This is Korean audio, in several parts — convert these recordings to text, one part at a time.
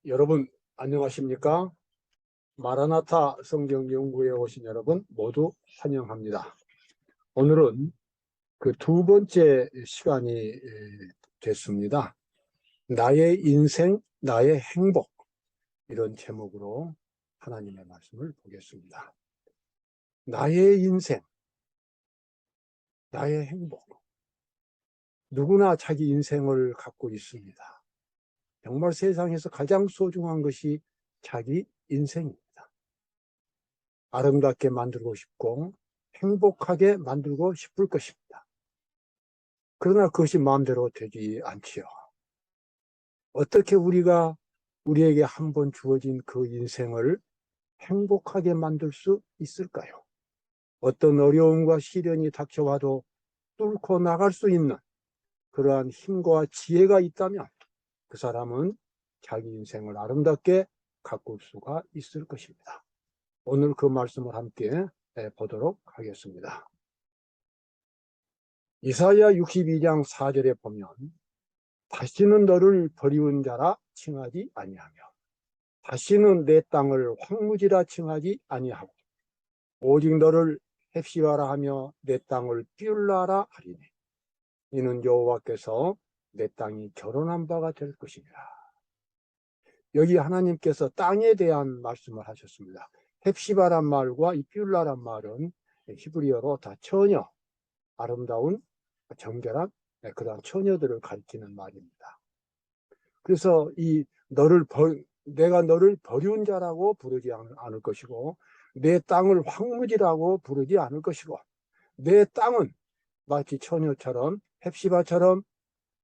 여러분 안녕하십니까? 마라나타 성경연구에 오신 여러분 모두 환영합니다. 오늘은 그 두 번째 시간이 됐습니다. 나의 인생, 나의 행복, 이런 제목으로 하나님의 말씀을 보겠습니다. 나의 인생, 나의 행복. 누구나 자기 인생을 갖고 있습니다. 정말 세상에서 가장 소중한 것이 자기 인생입니다. 아름답게 만들고 싶고 행복하게 만들고 싶을 것입니다. 그러나 그것이 마음대로 되지 않지요. 어떻게 우리가 우리에게 한 번 주어진 그 인생을 행복하게 만들 수 있을까요? 어떤 어려움과 시련이 닥쳐와도 뚫고 나갈 수 있는 그러한 힘과 지혜가 있다면 그 사람은 자기 인생을 아름답게 가꿀 수가 있을 것입니다. 오늘 그 말씀을 함께 보도록 하겠습니다. 이사야 62장 4절에 보면 다시는 너를 버리운 자라 칭하지 아니하며 다시는 내 땅을 황무지라 칭하지 아니하고 오직 너를 헵시바라 하며 내 땅을 삐울라라 하리니 이는 여호와께서 내 땅이 결혼한 바가 될 것이니라. 여기 하나님께서 땅에 대한 말씀을 하셨습니다. 헵시바란 말과 이 삐울라란 말은 히브리어로 다 처녀, 아름다운 정결한 그런 처녀들을 가리키는 말입니다. 그래서 내가 너를 버리운 자라고 부르지 않을 것이고 내 땅을 황무지라고 부르지 않을 것이고 내 땅은 마치 처녀처럼 헵시바처럼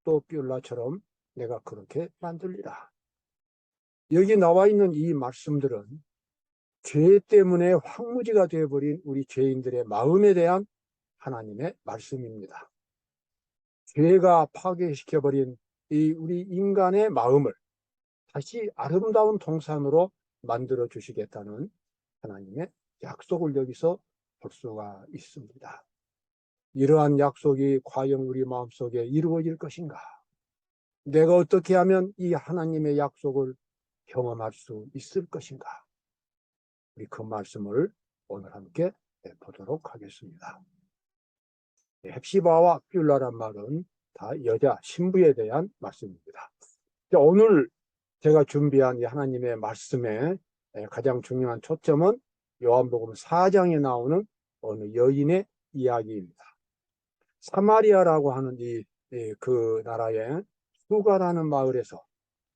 또 뷸라처럼 내가 그렇게 만들리라. 여기 나와 있는 이 말씀들은 죄 때문에 황무지가 되어버린 우리 죄인들의 마음에 대한 하나님의 말씀입니다. 죄가 파괴시켜버린 이 우리 인간의 마음을 다시 아름다운 동산으로 만들어 주시겠다는 하나님의 약속을 여기서 볼 수가 있습니다. 이러한 약속이 과연 우리 마음속에 이루어질 것인가? 내가 어떻게 하면 이 하나님의 약속을 경험할 수 있을 것인가? 우리 그 말씀을 오늘 함께 보도록 하겠습니다. 헵시바와 뷸라란 말은 다 여자 신부에 대한 말씀입니다. 오늘 제가 준비한 이 하나님의 말씀의 가장 중요한 초점은 요한복음 4장에 나오는 어느 여인의 이야기입니다. 사마리아라고 하는 그 나라의 수가라는 마을에서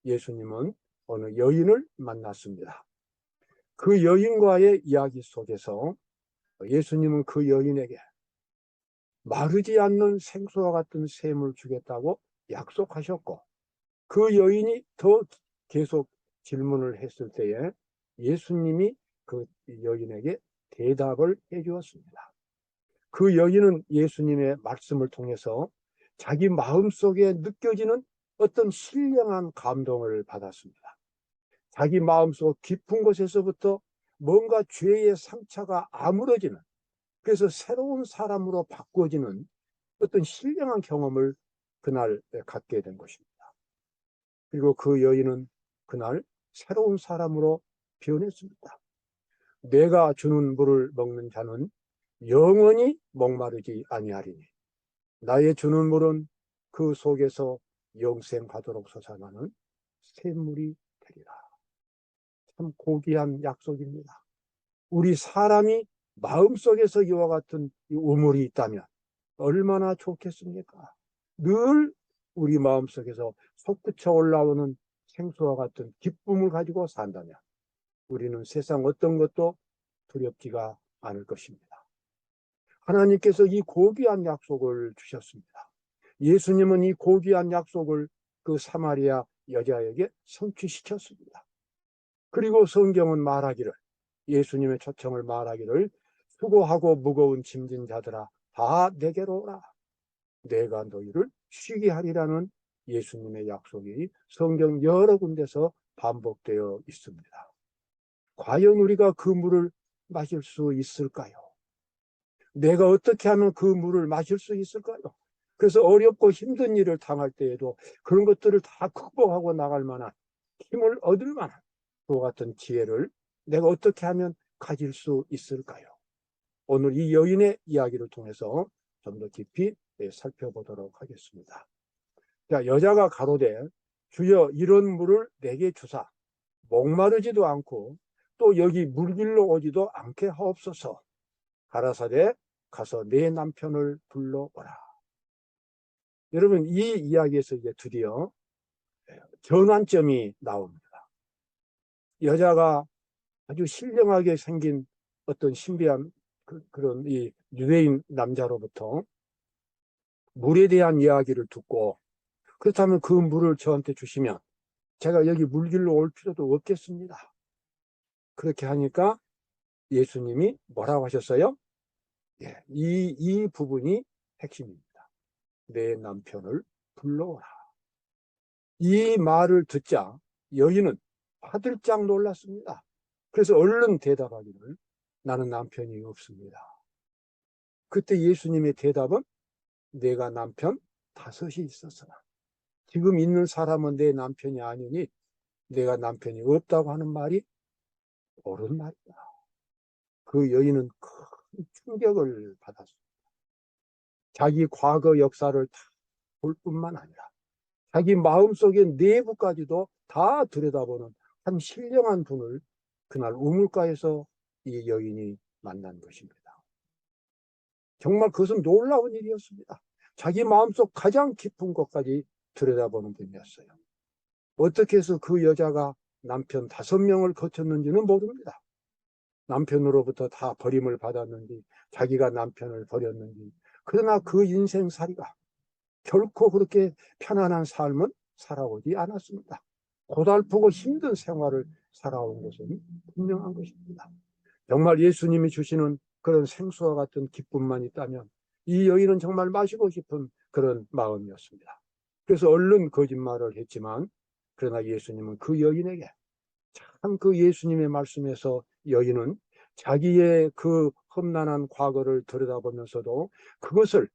예수님은 어느 여인을 만났습니다. 그 여인과의 이야기 속에서 예수님은 그 여인에게 마르지 않는 생수와 같은 샘을 주겠다고 약속하셨고 그 여인이 더 계속 질문을 했을 때에 예수님이 그 여인에게 대답을 해 주었습니다. 그 여인은 예수님의 말씀을 통해서 자기 마음속에 느껴지는 어떤 신령한 감동을 받았습니다. 자기 마음속 깊은 곳에서부터 뭔가 죄의 상처가 아물어지는, 그래서 새로운 사람으로 바꿔지는 어떤 신령한 경험을 그날 갖게 된 것입니다. 그리고 그 여인은 그날 새로운 사람으로 변했습니다. 내가 주는 물을 먹는 자는 영원히 목마르지 아니하리니 나의 주는 물은 그 속에서 영생하도록 솟아나는 샘물이 되리라. 참 고귀한 약속입니다. 우리 사람이 마음속에서 이와 같은 우물이 있다면 얼마나 좋겠습니까? 늘 우리 마음속에서 솟구쳐 올라오는 생수와 같은 기쁨을 가지고 산다면 우리는 세상 어떤 것도 두렵지가 않을 것입니다. 하나님께서 이 고귀한 약속을 주셨습니다. 예수님은 이 고귀한 약속을 그 사마리아 여자에게 성취시켰습니다. 그리고 성경은 말하기를, 예수님의 초청을 말하기를, 수고하고 무거운 짐진 자들아 다 내게로 오라. 내가 너희를 쉬게 하리라는 예수님의 약속이 성경 여러 군데서 반복되어 있습니다. 과연 우리가 그 물을 마실 수 있을까요? 내가 어떻게 하면 그 물을 마실 수 있을까요? 그래서 어렵고 힘든 일을 당할 때에도 그런 것들을 다 극복하고 나갈 만한 힘을 얻을 만한 그와 같은 지혜를 내가 어떻게 하면 가질 수 있을까요? 오늘 이 여인의 이야기를 통해서 좀 더 깊이 살펴보도록 하겠습니다. 자, 여자가 가로되 주여 이런 물을 내게 주사 목마르지도 않고 또 여기 물길로 오지도 않게 하옵소서. 가라사대 가서 내 남편을 불러오라. 여러분, 이 이야기에서 이제 드디어 전환점이 나옵니다. 여자가 아주 신령하게 생긴 어떤 신비한 그런 이 유대인 남자로부터 물에 대한 이야기를 듣고, 그렇다면 그 물을 저한테 주시면 제가 여기 물길로 올 필요도 없겠습니다. 그렇게 하니까 예수님이 뭐라고 하셨어요? 예, 이 부분이 핵심입니다. 내 남편을 불러오라. 이 말을 듣자 여인은 화들짝 놀랐습니다. 그래서 얼른 대답하기를 나는 남편이 없습니다. 그때 예수님의 대답은 내가 남편 5이 있었으나 지금 있는 사람은 내 남편이 아니니 내가 남편이 없다고 하는 말이 옳은 말이다. 그 여인은 큰 충격을 받았습니다. 자기 과거 역사를 다 볼 뿐만 아니라 자기 마음속의 내부까지도 다 들여다보는 한 신령한 분을 그날 우물가에서 이 여인이 만난 것입니다. 정말 그것은 놀라운 일이었습니다. 자기 마음속 가장 깊은 것까지 들여다보는 분이었어요. 어떻게 해서 그 여자가 남편 5명을 거쳤는지는 모릅니다. 남편으로부터 다 버림을 받았는지 자기가 남편을 버렸는지, 그러나 그 인생살이가 결코 그렇게 편안한 삶은 살아오지 않았습니다. 고달프고 힘든 생활을 살아온 것은 분명한 것입니다. 정말 예수님이 주시는 그런 생수와 같은 기쁨만 있다면 이 여인은 정말 마시고 싶은 그런 마음이었습니다. 그래서 얼른 거짓말을 했지만, 그러나 예수님은 그 여인에게 참 그 예수님의 말씀에서 여인은 자기의 그 험난한 과거를 들여다보면서도 그것을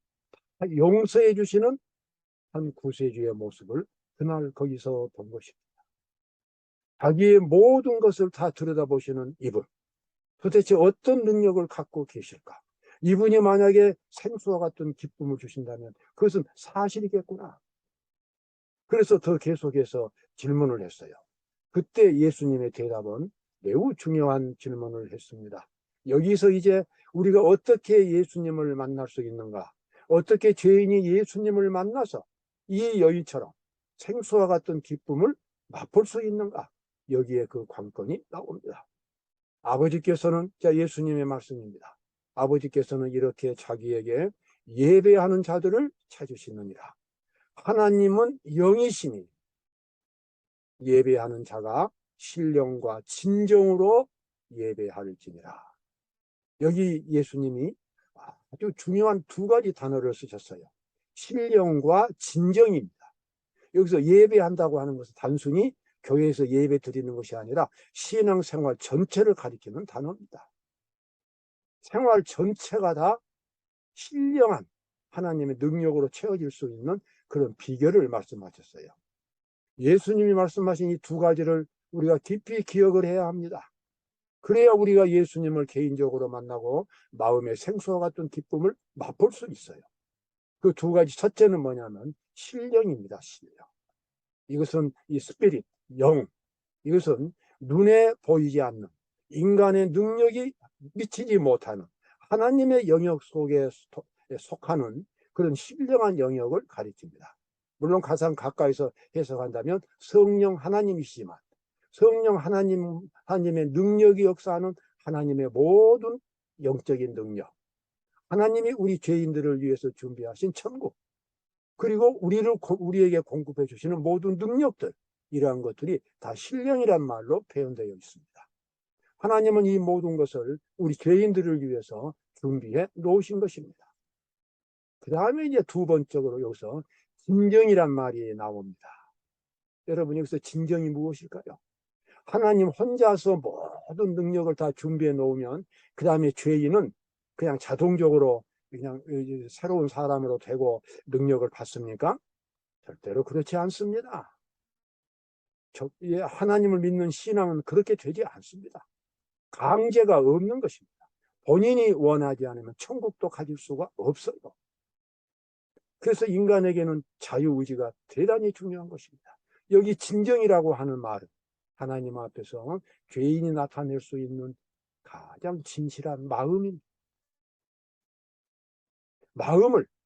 용서해 주시는 한 구세주의 모습을 그날 거기서 본 것입니다. 자기의 모든 것을 다 들여다보시는 이분, 도대체 어떤 능력을 갖고 계실까? 이분이 만약에 생수와 같은 기쁨을 주신다면 그것은 사실이겠구나. 그래서 더 계속해서 질문을 했어요. 그때 예수님의 대답은 매우 중요한 질문을 했습니다. 여기서 이제 우리가 어떻게 예수님을 만날 수 있는가? 어떻게 죄인이 예수님을 만나서 이 여인처럼 생수와 같은 기쁨을 맛볼 수 있는가? 여기에 그 관건이 나옵니다. 아버지께서는, 자, 예수님의 말씀입니다. 아버지께서는 이렇게 자기에게 예배하는 자들을 찾으시느니라. 하나님은 영이시니 예배하는 자가 신령과 진정으로 예배할지니라. 여기 예수님이 아주 중요한 2가지 단어를 쓰셨어요. 신령과 진정입니다. 여기서 예배한다고 하는 것은 단순히 교회에서 예배 드리는 것이 아니라 신앙생활 전체를 가리키는 단어입니다. 생활 전체가 다 신령한 하나님의 능력으로 채워질 수 있는 그런 비결을 말씀하셨어요. 예수님이 말씀하신 이 2가지를 우리가 깊이 기억을 해야 합니다. 그래야 우리가 예수님을 개인적으로 만나고 마음의 생수와 같은 기쁨을 맛볼 수 있어요. 그 2가지, 첫째는 뭐냐면 신령입니다. 신령. 이것은 이 스피릿, 영, 이것은 눈에 보이지 않는, 인간의 능력이 미치지 못하는 하나님의 영역 속에 속하는 그런 신령한 영역을 가리킵니다. 물론 가장 가까이서 해석한다면 성령 하나님이시지만, 성령 하나님의 능력이 역사하는 하나님의 모든 영적인 능력, 하나님이 우리 죄인들을 위해서 준비하신 천국, 그리고 우리에게 공급해 주시는 모든 능력들, 이러한 것들이 다 신령이란 말로 표현되어 있습니다. 하나님은 이 모든 것을 우리 죄인들을 위해서 준비해 놓으신 것입니다. 그 다음에 이제 2번째로 여기서 진정이란 말이 나옵니다. 여러분, 여기서 진정이 무엇일까요? 하나님 혼자서 모든 능력을 다 준비해 놓으면 그 다음에 죄인은 그냥 자동적으로 그냥 새로운 사람으로 되고 능력을 받습니까? 절대로 그렇지 않습니다. 하나님을 믿는 신앙은 그렇게 되지 않습니다. 강제가 없는 것입니다. 본인이 원하지 않으면 천국도 가질 수가 없어요. 그래서 인간에게는 자유의지가 대단히 중요한 것입니다. 여기 진정이라고 하는 말은 하나님 앞에서 죄인이 나타낼 수 있는 가장 진실한 마음입니다.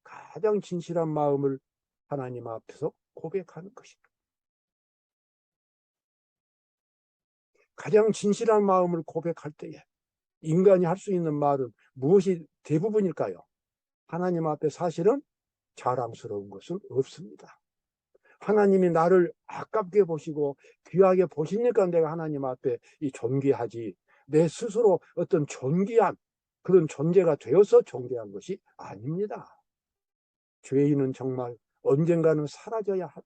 가장 진실한 마음을 하나님 앞에서 고백하는 것입니다. 가장 진실한 마음을 고백할 때에 인간이 할 수 있는 말은 무엇이 대부분일까요? 하나님 앞에 사실은 자랑스러운 것은 없습니다. 하나님이 나를 아깝게 보시고 귀하게 보시니까 내가 하나님 앞에 존귀하지, 내 스스로 어떤 존귀한 그런 존재가 되어서 존귀한 것이 아닙니다. 죄인은 정말 언젠가는 사라져야 할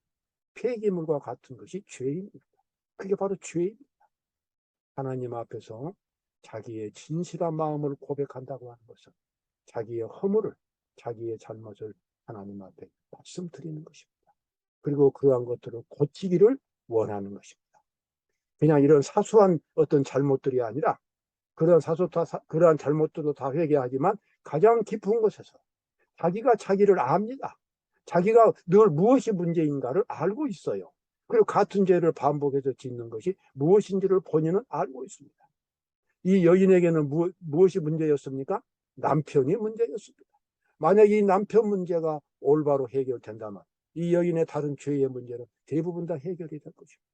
폐기물과 같은 것이 죄인입니다. 그게 바로 죄입니다. 하나님 앞에서 자기의 진실한 마음을 고백한다고 하는 것은 자기의 허물을, 자기의 잘못을 하나님 앞에 말씀드리는 것입니다. 그리고 그러한 것들을 고치기를 원하는 것입니다. 그냥 이런 사소한 어떤 잘못들이 아니라 그러한 잘못들도 다 회개하지만 가장 깊은 곳에서 자기가 자기를 압니다. 자기가 늘 무엇이 문제인가를 알고 있어요. 그리고 같은 죄를 반복해서 짓는 것이 무엇인지를 본인은 알고 있습니다. 이 여인에게는 무엇이 문제였습니까? 남편이 문제였습니다. 만약 이 남편 문제가 올바로 해결된다면 이 여인의 다른 죄의 문제는 대부분 다 해결이 될 것입니다.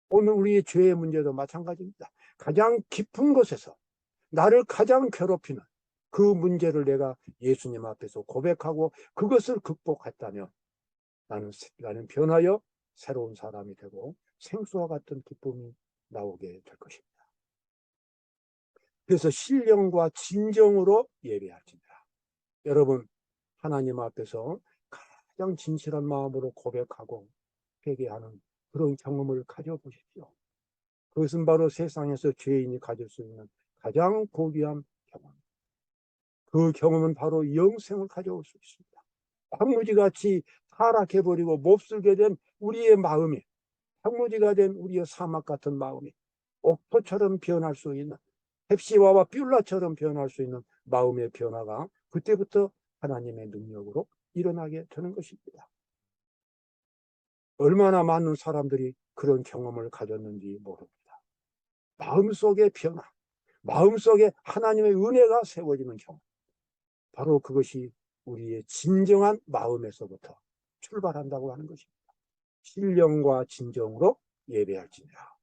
오늘 우리의 죄의 문제도 마찬가지입니다. 가장 깊은 곳에서 나를 가장 괴롭히는 그 문제를 내가 예수님 앞에서 고백하고 그것을 극복했다면 나는 변하여 새로운 사람이 되고 생수와 같은 기쁨이 나오게 될 것입니다. 그래서 신령과 진정으로 예배할지니라. 여러분, 하나님 앞에서 가장 진실한 마음으로 고백하고 회개하는 그런 경험을 가져보십시오. 그것은 바로 세상에서 죄인이 가질 수 있는 가장 고귀한 경험입니다. 그 경험은 바로 영생을 가져올 수 있습니다. 황무지같이 타락해버리고 몹쓸게 된 우리의 마음이, 황무지가 된 우리의 사막 같은 마음이 옥토처럼 변할 수 있는, 헵시바와 뷸라처럼 변할 수 있는 마음의 변화가 그때부터 하나님의 능력으로 일어나게 되는 것입니다. 얼마나 많은 사람들이 그런 경험을 가졌는지 모릅니다. 마음속의 변화, 마음속에 하나님의 은혜가 세워지는 경험, 바로 그것이 우리의 진정한 마음에서부터 출발한다고 하는 것입니다. 신령과 진정으로 예배할지니라.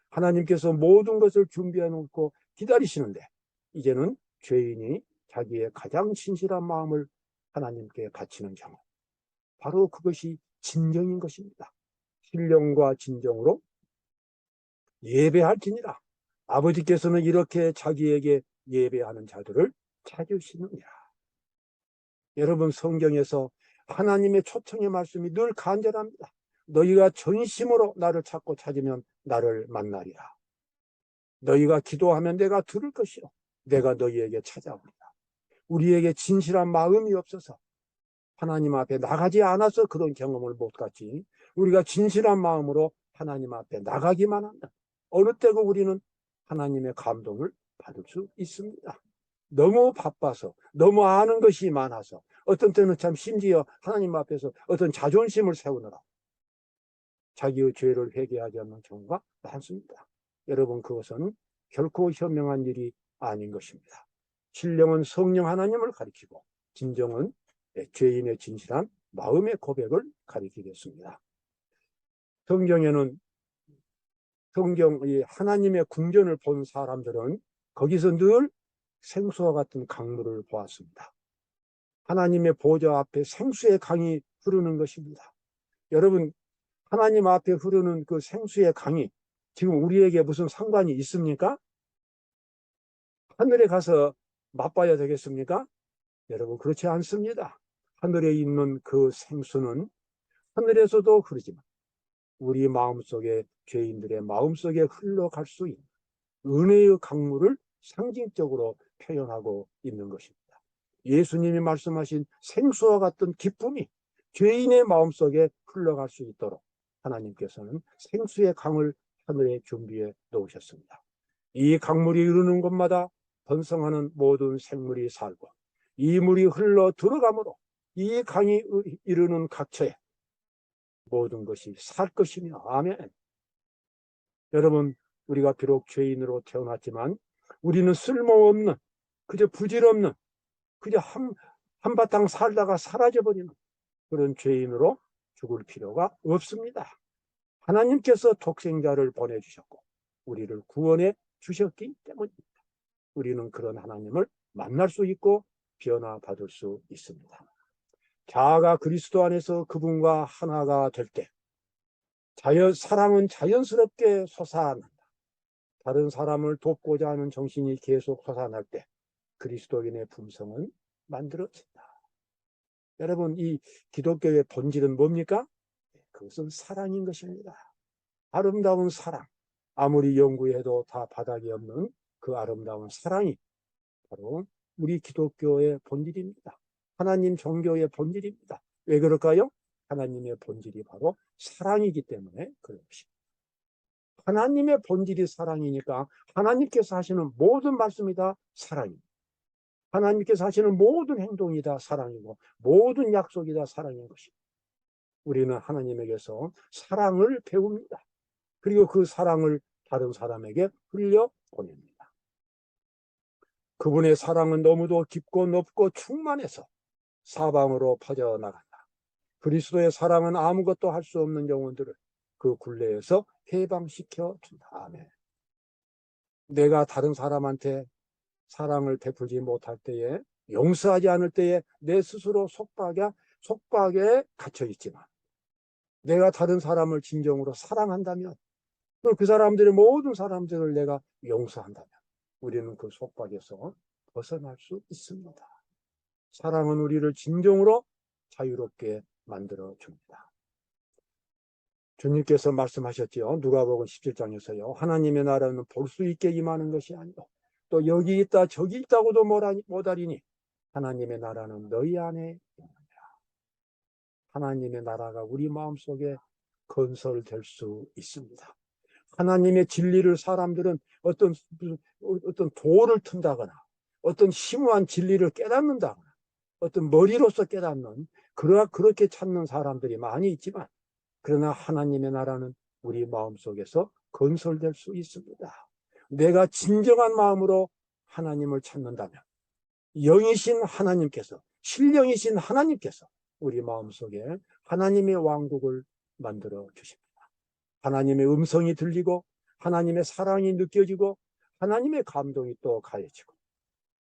하나님께서 모든 것을 준비해 놓고 기다리시는데 이제는 죄인이 자기의 가장 진실한 마음을 하나님께 바치는 경험, 바로 그것이 진정인 것입니다. 신령과 진정으로 예배할지니라. 아버지께서는 이렇게 자기에게 예배하는 자들을 찾으시느니라. 여러분, 성경에서 하나님의 초청의 말씀이 늘 간절합니다. 너희가 전심으로 나를 찾고 찾으면 나를 만나리라. 너희가 기도하면 내가 들을 것이요 내가 너희에게 찾아오리라. 우리에게 진실한 마음이 없어서 하나님 앞에 나가지 않아서 그런 경험을 못 갖지, 우리가 진실한 마음으로 하나님 앞에 나가기만 하면 어느 때고 우리는 하나님의 감동을 받을 수 있습니다. 너무 바빠서, 너무 아는 것이 많아서, 어떤 때는 참 심지어 하나님 앞에서 어떤 자존심을 세우느라 자기의 죄를 회개하지 않는 경우가 많습니다. 여러분, 그것은 결코 현명한 일이 아닌 것입니다. 신령은 성령 하나님을 가리키고 진정은 죄인의 진실한 마음의 고백을 가리키겠습니다. 성경에는 하나님의 궁전을 본 사람들은 거기서 늘 생수와 같은 강물을 보았습니다. 하나님의 보좌 앞에 생수의 강이 흐르는 것입니다. 여러분, 하나님 앞에 흐르는 그 생수의 강이 지금 우리에게 무슨 상관이 있습니까? 하늘에 가서 맛봐야 되겠습니까? 여러분, 그렇지 않습니다. 하늘에 있는 그 생수는 하늘에서도 흐르지만 우리 마음속에, 죄인들의 마음속에 흘러갈 수 있는 은혜의 강물을 상징적으로 표현하고 있는 것입니다. 예수님이 말씀하신 생수와 같은 기쁨이 죄인의 마음속에 흘러갈 수 있도록 하나님께서는 생수의 강을 하늘에 준비해 놓으셨습니다. 이 강물이 이르는 곳마다 번성하는 모든 생물이 살고, 이 물이 흘러 들어가므로 이 강이 이르는 각처에 모든 것이 살 것이며. 아멘. 여러분, 우리가 비록 죄인으로 태어났지만 우리는 쓸모없는, 그저 부질없는, 그저 한바탕 살다가 사라져버리는 그런 죄인으로 죽을 필요가 없습니다. 하나님께서 독생자를 보내주셨고 우리를 구원해 주셨기 때문입니다. 우리는 그런 하나님을 만날 수 있고 변화받을 수 있습니다. 자아가 그리스도 안에서 그분과 하나가 될 때 사랑은 자연스럽게 솟아난다. 다른 사람을 돕고자 하는 정신이 계속 솟아날 때 그리스도인의 품성은 만들어진다. 여러분, 이 기독교의 본질은 뭡니까? 그것은 사랑인 것입니다. 아름다운 사랑, 아무리 연구해도 다 바닥이 없는 그 아름다운 사랑이 바로 우리 기독교의 본질입니다. 하나님 종교의 본질입니다. 왜 그럴까요? 하나님의 본질이 바로 사랑이기 때문에 그런 것입니다. 하나님의 본질이 사랑이니까 하나님께서 하시는 모든 말씀이 다 사랑입니다. 하나님께서 하시는 모든 행동이 다 사랑이고 모든 약속이 다 사랑인 것입니다. 우리는 하나님에게서 사랑을 배웁니다. 그리고 그 사랑을 다른 사람에게 흘려보냅니다. 그분의 사랑은 너무도 깊고 높고 충만해서 사방으로 퍼져나간다. 그리스도의 사랑은 아무것도 할 수 없는 영혼들을 그 굴레에서 해방시켜 준다. 아멘. 내가 다른 사람한테 사랑을 베풀지 못할 때에, 용서하지 않을 때에 내 스스로 속박에 갇혀 있지만, 내가 다른 사람을 진정으로 사랑한다면, 그 사람들의 모든 사람들을 내가 용서한다면 우리는 그 속박에서 벗어날 수 있습니다. 사랑은 우리를 진정으로 자유롭게 만들어 줍니다. 주님께서 말씀하셨죠. 누가복음 17장에서요. 하나님의 나라는 볼 수 있게 임하는 것이 아니고 또 여기 있다 저기 있다고도 못하리니 하나님의 나라는 너희 안에 있느니라. 하나님의 나라가 우리 마음속에 건설될 수 있습니다. 하나님의 진리를 사람들은 어떤 도를 튼다거나 어떤 심오한 진리를 깨닫는다거나 어떤 머리로서 깨닫는 그렇게 찾는 사람들이 많이 있지만, 그러나 하나님의 나라는 우리 마음속에서 건설될 수 있습니다. 내가 진정한 마음으로 하나님을 찾는다면 영이신 하나님께서, 신령이신 하나님께서 우리 마음속에 하나님의 왕국을 만들어 주십니다. 하나님의 음성이 들리고 하나님의 사랑이 느껴지고 하나님의 감동이 또 가해지고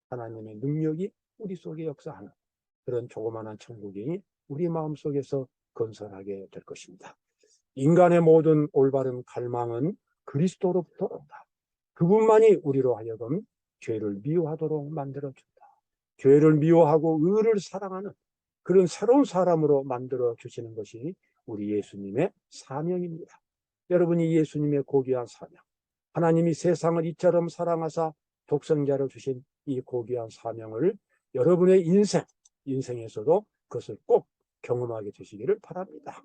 하나님의 능력이 우리 속에 역사하는 그런 조그마한 천국이 우리 마음속에서 건설하게 될 것입니다. 인간의 모든 올바른 갈망은 그리스도로부터 온다. 그분만이 우리로 하여금 죄를 미워하도록 만들어준다. 죄를 미워하고 의를 사랑하는 그런 새로운 사람으로 만들어 주시는 것이 우리 예수님의 사명입니다. 여러분이 예수님의 고귀한 사명, 하나님이 세상을 이처럼 사랑하사 독생자를 주신 이 고귀한 사명을 여러분의 인생에서도 그것을 꼭 경험하게 되시기를 바랍니다.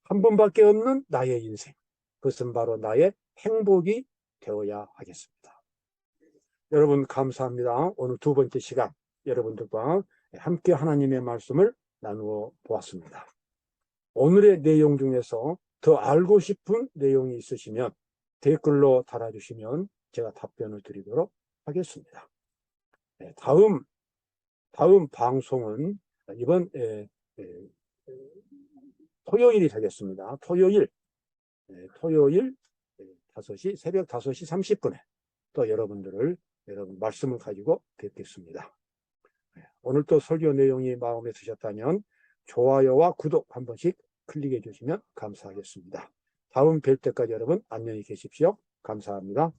한 번밖에 없는 나의 인생, 그것은 바로 나의 행복이 되어야 하겠습니다. 여러분 감사합니다. 오늘 두 번째 시간 여러분들과 함께 하나님의 말씀을 나누어 보았습니다. 오늘의 내용 중에서 더 알고 싶은 내용이 있으시면 댓글로 달아주시면 제가 답변을 드리도록 하겠습니다. 다음 방송은 이번 토요일이 되겠습니다. 토요일 5시, 새벽 5시 30분에 또 여러분 말씀을 가지고 뵙겠습니다. 오늘 또 설교 내용이 마음에 드셨다면 좋아요와 구독 한 번씩 클릭해 주시면 감사하겠습니다. 다음 뵐 때까지 여러분 안녕히 계십시오. 감사합니다.